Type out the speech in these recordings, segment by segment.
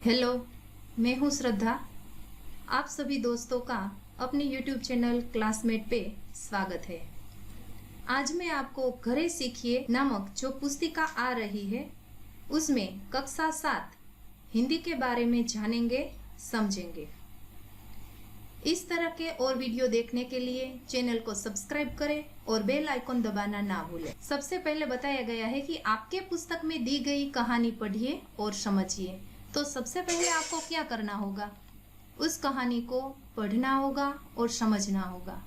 Hello, मैं हूँ श्रद्धा। आप सभी दोस्तों का अपने YouTube चैनल क्लासमेट पे स्वागत है। आज मैं आपको घरे सीखिए नामक जो पुस्तिका आ रही है उसमें कक्षा 7 हिंदी के बारे में जानेंगे, समझेंगे। इस तरह के और वीडियो देखने के लिए चैनल को सब्सक्राइब करें और बेल आइकन दबाना ना भूलें। सबसे पहले बताया गया है कि आपके पुस्तक में दी गई कहानी पढ़िए और समझिए। तो सबसे पहले आपको क्या करना होगा? उस कहानी को पढ़ना होगा और समझना होगा।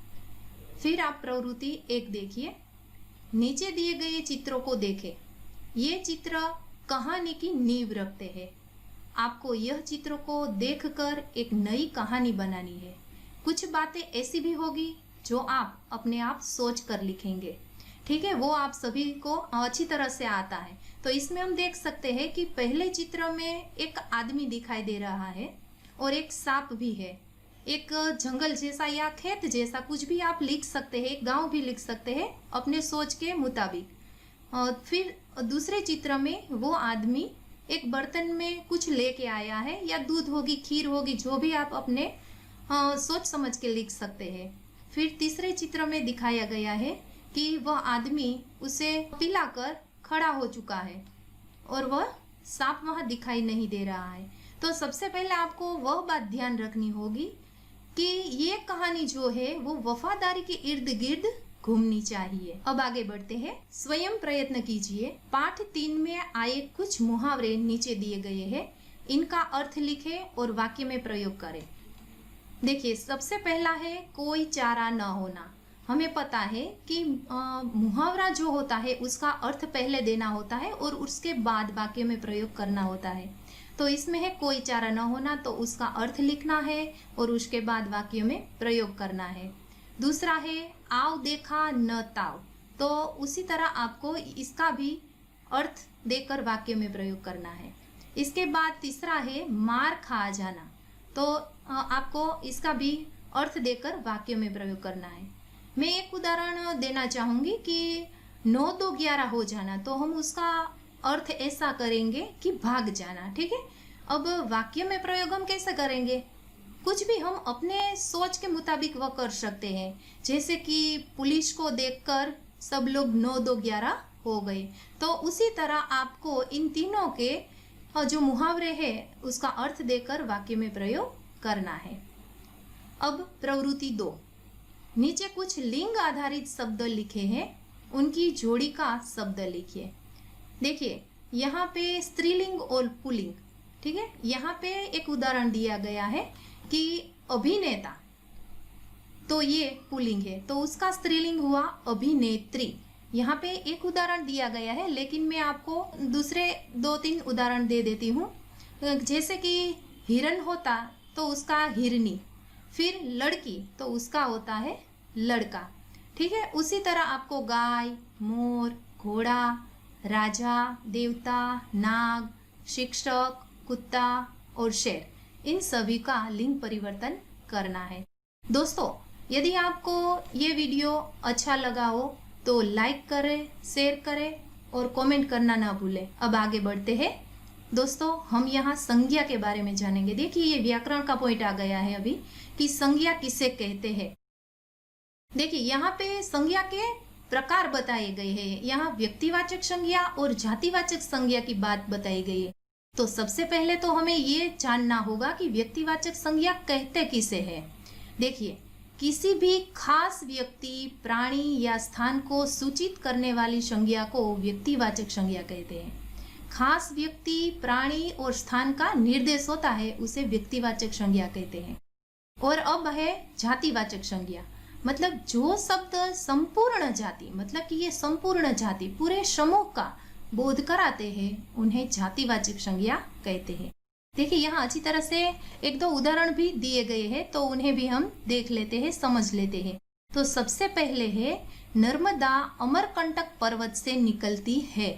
फिर आप प्रवृत्ति 1 देखिए। नीचे दिए गए चित्रों को देखें। ये चित्र कहानी की नींव रखते हैं। आपको यह चित्रों को देखकर एक नई कहानी बनानी है। कुछ बातें ऐसी भी होगी जो आप अपने आप सोच कर लिखेंगे, ठीक है? वो आप सभी को अच्छी तरह से आता है। तो इसमें हम देख सकते हैं कि पहले चित्र में एक आदमी दिखाई दे रहा है और एक सांप भी है। एक जंगल जैसा या खेत जैसा कुछ भी आप लिख सकते हैं, एक गांव भी लिख सकते हैं अपने सोच के मुताबिक। फिर दूसरे चित्र में वो आदमी एक बर्तन में कुछ लेके आया है, या दूध होगी, खीर होगी, जो भी आप अपने सोच समझ के लिख सकते हैं। फिर तीसरे चित्र में दिखाया गया है कि वह आदमी उसे पिलाकर खड़ा हो चुका है और वह सांप वहां दिखाई नहीं दे रहा है। तो सबसे पहले आपको वह बात ध्यान रखनी होगी कि ये कहानी जो है वो वफादारी के इर्द गिर्द घूमनी चाहिए। अब आगे बढ़ते हैं। स्वयं प्रयत्न कीजिए। पाठ 3 में आए कुछ मुहावरे नीचे दिए गए हैं, इनका अर्थ लिखें और वाक्य में प्रयोग करें। देखिए, सबसे पहला है कोई चारा न होना। हमें पता है कि मुहावरा जो होता है उसका अर्थ पहले देना होता है और उसके बाद वाक्य में प्रयोग करना होता है। तो इसमें है कोई चारा न होना, तो उसका अर्थ लिखना है और उसके बाद वाक्य में प्रयोग करना है। दूसरा है आव देखा न ताव, तो उसी तरह आपको इसका भी अर्थ देकर वाक्य में प्रयोग करना है। इसके बाद तीसरा है मार खा जाना, तो आपको इसका भी अर्थ देकर वाक्य में प्रयोग करना है। मैं एक उदाहरण देना चाहूँगी कि 9 2 11 हो जाना, तो हम उसका अर्थ ऐसा करेंगे कि भाग जाना, ठीक है? अब वाक्य में प्रयोग हम कैसे करेंगे? कुछ भी हम अपने सोच के मुताबिक वह कर सकते हैं। जैसे कि पुलिस को देखकर सब लोग 9 2 11 हो गए, तो उसी तरह आपको इन तीनों के जो मुहावरे हैं उसका अर्थ देकर वाक्य में प्रयोग करना है। अब प्रवृत्ति 2, नीचे कुछ लिंग आधारित शब्द लिखे हैं, उनकी जोड़ी का शब्द लिखिए। देखिए, यहाँ पे स्त्रीलिंग और पुल्लिंग, ठीक है? यहाँ पे एक उदाहरण दिया गया है कि अभिनेता, तो ये पुल्लिंग है, तो उसका स्त्रीलिंग हुआ अभिनेत्री। यहाँ पे एक उदाहरण दिया गया है, लेकिन मैं आपको दूसरे 2-3 उदाहरण दे देती हूँ। जैसे कि हिरन होता तो उसका हिरनी, फिर लड़की तो उसका होता है लड़का, ठीक है? उसी तरह आपको गाय, मोर, घोड़ा, राजा, देवता, नाग, शिक्षक, कुत्ता और शेर, इन सभी का लिंग परिवर्तन करना है। दोस्तों, यदि आपको ये वीडियो अच्छा लगा हो तो लाइक करें, शेयर करें और कमेंट करना ना भूलें। अब आगे बढ़ते हैं। दोस्तों, हम यहाँ संज्ञा के बारे में जानेंगे। देखिए, ये व्याकरण का पॉइंट आ गया है अभी कि संज्ञा किसे कहते हैं। देखिए, यहाँ पे संज्ञा के प्रकार बताए गए हैं। यहाँ व्यक्तिवाचक संज्ञा और जातिवाचक संज्ञा की बात बताई गई है। तो सबसे पहले तो हमें ये जानना होगा कि व्यक्तिवाचक संज्ञा कहते किसे है। देखिए, किसी भी खास व्यक्ति, प्राणी या स्थान को सूचित करने वाली संज्ञा को व्यक्तिवाचक संज्ञा कहते हैं। खास व्यक्ति, प्राणी और स्थान का निर्देश होता है, उसे व्यक्तिवाचक संज्ञा कहते हैं। और अब है जातिवाचक संज्ञा, मतलब जो शब्द संपूर्ण जाति, मतलब कि ये संपूर्ण जाति, पूरे समूह का बोध कराते हैं, उन्हें जातिवाचक संज्ञा कहते हैं। देखिए, यहाँ अच्छी तरह से 1-2 उदाहरण भी दिए गए हैं, तो उन्हें भी हम देख लेते हैं, समझ लेते हैं। तो सबसे पहले है नर्मदा अमरकंटक पर्वत से निकलती है।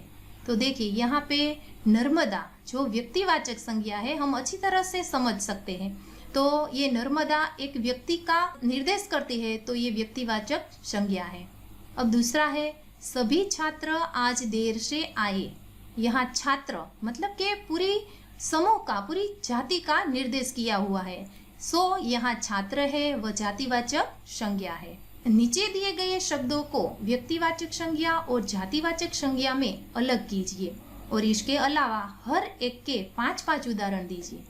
तो देखिए, यहाँ पे नर्मदा जो व्यक्तिवाचक संज्ञा है, हम अच्छी तरह से समझ सकते हैं। तो ये नर्मदा एक व्यक्ति का निर्देश करती है, तो ये व्यक्तिवाचक संज्ञा है। अब दूसरा है सभी छात्र आज देर से आए। यहाँ छात्र मतलब कि पूरी समूह का, पूरी जाति का निर्देश किया हुआ है। सो यहाँ छात्र है वह जातिवाचक संज्ञा है। नीचे दिए गए शब्दों को व्यक्तिवाचक संज्ञा और जातिवाचक संज्ञा में अलग कीजिए और इसके अलावा हर एक के 5-5 उदाहरण दीजिए।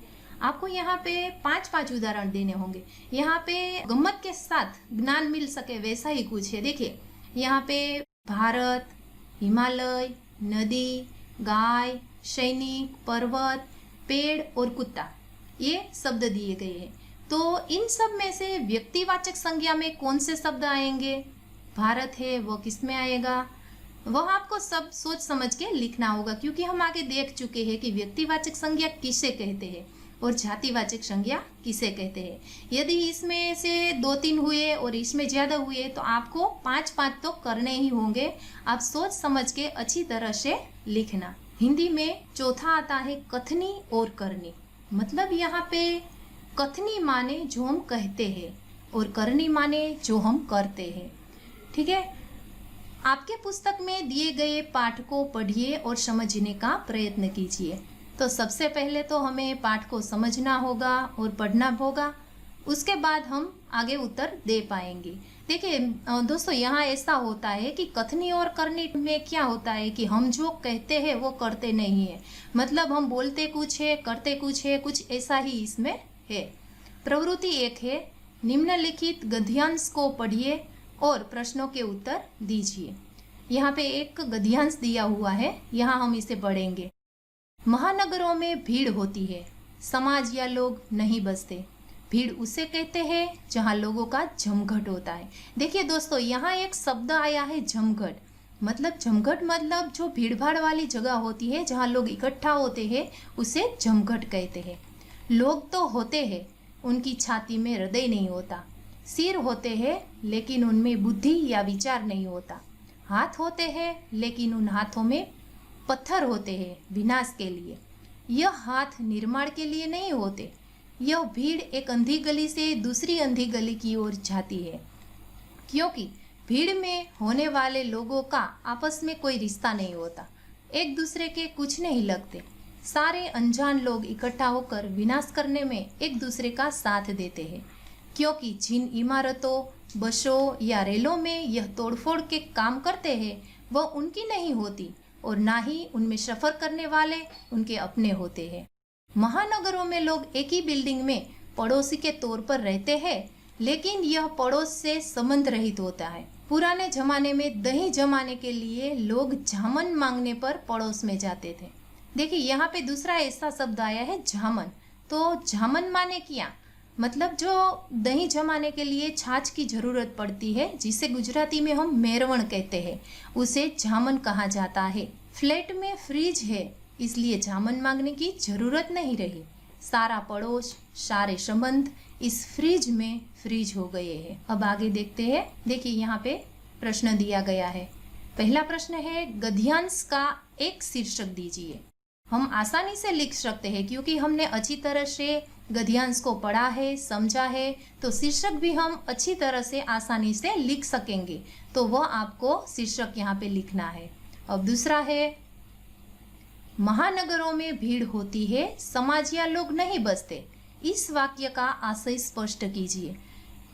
आपको यहाँ पे 5-5 उदाहरण देने होंगे। यहाँ पे गम्मत के साथ ज्ञान मिल सके वैसा ही कुछ है। देखिए यहाँ पे भारत, हिमालय, नदी, गाय, सैनिक, पर्वत, पेड़ और कुत्ता, ये शब्द दिए गए हैं। तो इन सब में से व्यक्तिवाचक संज्ञा में कौन से शब्द आएंगे? भारत है वो किस में आएगा? वह आपको सब सोच समझ के लिखना होगा, क्योंकि हम आगे देख चुके हैं कि व्यक्तिवाचक संज्ञा किसे कहते हैं और जातिवाचक संज्ञा किसे कहते हैं। यदि इसमें से 2-3 हुए और इसमें ज़्यादा हुए तो आपको 5-5 तो करने ही होंगे। आप सोच समझ के अच्छी तरह से लिखना। हिंदी में चौथा आता है कथनी और करनी। मतलब यहाँ पे कथनी माने जो हम कहते हैं और करनी माने जो हम करते हैं। ठीक है, आपके पुस्तक में दिए गए पाठ को पढ़िए और समझने का प्रयत्न कीजिए। तो सबसे पहले तो हमें पाठ को समझना होगा और पढ़ना होगा, उसके बाद हम आगे उत्तर दे पाएंगे। देखिए दोस्तों, यहाँ ऐसा होता है कि कथनी और करनी में क्या होता है कि हम जो कहते हैं वो करते नहीं है। मतलब हम बोलते कुछ है करते कुछ है, कुछ ऐसा ही इसमें है। प्रवृत्ति 1 है, निम्नलिखित गद्यांश को पढ़िए और प्रश्नों के उत्तर दीजिए। यहाँ पे एक गद्यांश दिया हुआ है, यहाँ हम इसे पढ़ेंगे। महानगरों में भीड़ होती है, समाज या लोग नहीं बसते। भीड़ उसे कहते हैं जहाँ लोगों का जमघट होता है। देखिए दोस्तों, यहाँ एक शब्द आया है जमघट। मतलब जमघट मतलब जो भीड़ भाड़ वाली जगह होती है जहाँ लोग इकट्ठा होते हैं उसे जमघट कहते हैं। लोग तो होते हैं, उनकी छाती में हृदय नहीं होता। सिर होते हैं लेकिन उनमें बुद्धि या विचार नहीं होता। हाथ होते हैं लेकिन उन हाथों में पत्थर होते हैं विनाश के लिए। यह हाथ निर्माण के लिए नहीं होते। यह भीड़ एक अंधी गली से दूसरी अंधी गली की ओर जाती है, क्योंकि भीड़ में होने वाले लोगों का आपस में कोई रिश्ता नहीं होता, एक दूसरे के कुछ नहीं लगते। सारे अनजान लोग इकट्ठा होकर विनाश करने में एक दूसरे का साथ देते हैं, क्योंकि जिन इमारतों, बसों या रेलों में यह तोड़फोड़ के काम करते हैं वह उनकी नहीं होती और ना ही उनमें सफर करने वाले उनके अपने होते हैं। महानगरों में लोग एक ही बिल्डिंग में पड़ोसी के तौर पर रहते हैं, लेकिन यह पड़ोस से संबंध रहित होता है। पुराने जमाने में दही जमाने के लिए लोग जामन मांगने पर पड़ोस में जाते थे। देखिए यहाँ पे दूसरा ऐसा शब्द आया है जामन। तो जामन माने क्या? मतलब जो दही जमाने के लिए छाछ की जरूरत पड़ती है, जिसे गुजराती में हम मेरवण कहते हैं, उसे जामन कहा जाता है। फ्लैट में फ्रिज है इसलिए जामन मांगने की जरूरत नहीं रही। सारा पड़ोस, सारे संबंध इस फ्रिज में फ्रीज हो गए हैं। अब आगे देखते हैं। देखिए यहाँ पे प्रश्न दिया गया है। पहला प्रश्न है, गद्यांश का एक शीर्षक दीजिए। हम आसानी से लिख सकते हैं क्योंकि हमने अच्छी तरह से गद्यांश को पढ़ा है, समझा है, तो शीर्षक भी हम अच्छी तरह से आसानी से लिख सकेंगे। तो वह आपको शीर्षक यहाँ पे लिखना है। अब दूसरा है, महानगरों में भीड़ होती है, समाज या लोग नहीं बसते। इस वाक्य का आशय स्पष्ट कीजिए।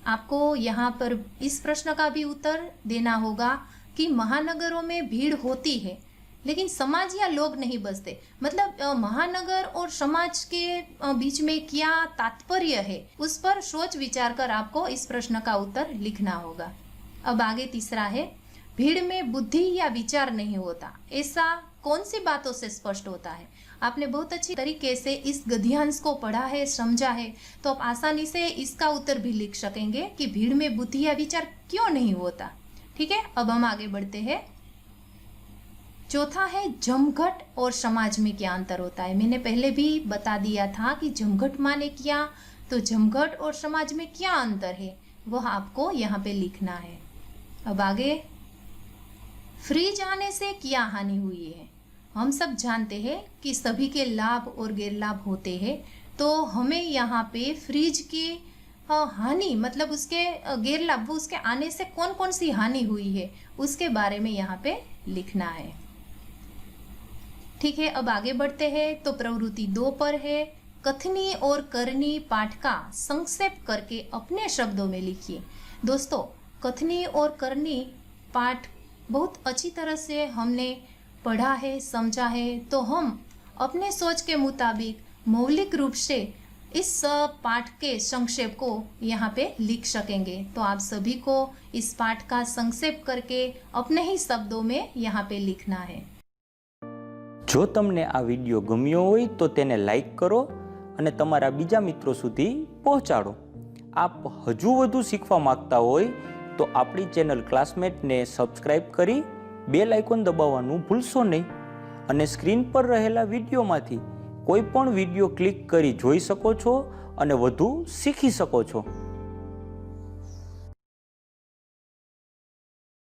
आपको यहाँ पर इस प्रश्न का भी उत्तर देना होगा कि महानगरों में भीड़ होती है लेकिन समाज या लोग नहीं बसते। मतलब महानगर और समाज के बीच में क्या तात्पर्य है, उस पर सोच विचार कर आपको इस प्रश्न का उत्तर लिखना होगा। अब आगे तीसरा है, भीड़ में बुद्धि या विचार नहीं होता। ऐसा कौन सी बातों से स्पष्ट होता है? आपने बहुत अच्छी तरीके से इस गद्यांश को पढ़ा है, समझा है, तो आप आसानी से इसका उत्तर भी लिख सकेंगे कि भीड़ में बुद्धि या विचार क्यों नहीं होता। ठीक है, अब हम आगे बढ़ते हैं। चौथा है, जमघट और समाज में क्या अंतर होता है। मैंने पहले भी बता दिया था कि जमघट माने क्या, तो जमघट और समाज में क्या अंतर है वह आपको यहाँ पे लिखना है। अब आगे, फ्रीज आने से क्या हानि हुई है। हम सब जानते हैं कि सभी के लाभ और गैरलाभ होते हैं, तो हमें यहाँ पे फ्रिज की हानि मतलब उसके गैरलाभ, उसके आने से कौन कौन सी हानि हुई है उसके बारे में यहाँ पे लिखना है। ठीक है, अब आगे बढ़ते हैं। तो प्रवृत्ति 2 पर है, कथनी और करनी पाठ का संक्षेप करके अपने शब्दों में लिखिए। दोस्तों, कथनी और करनी पाठ बहुत अच्छी तरह से हमने पढ़ा है, समझा है, तो हम अपने सोच के मुताबिक मौलिक रूप से इस पाठ के संक्षेप को यहाँ पे लिख सकेंगे। तो आप सभी को इस पाठ का संक्षेप करके अपने ही शब्दों में यहाँ पे लिखना है। જો તમને આ વિડીયો ગમ્યો હોય તો તેને લાઈક કરો અને તમારા બીજા મિત્રો સુધી પહોંચાડો। આપ હજુ વધુ શીખવા માંગતા હોય તો આપણી ચેનલ ક્લાસમેટને સબસ્ક્રાઇબ કરી બેલ આઇકોન દબાવવાનું ભૂલશો નહીં અને સ્ક્રીન પર રહેલા વિડીયોમાંથી કોઈ પણ વિડીયો ક્લિક કરી જોઈ શકો છો અને વધુ શીખી શકો છો।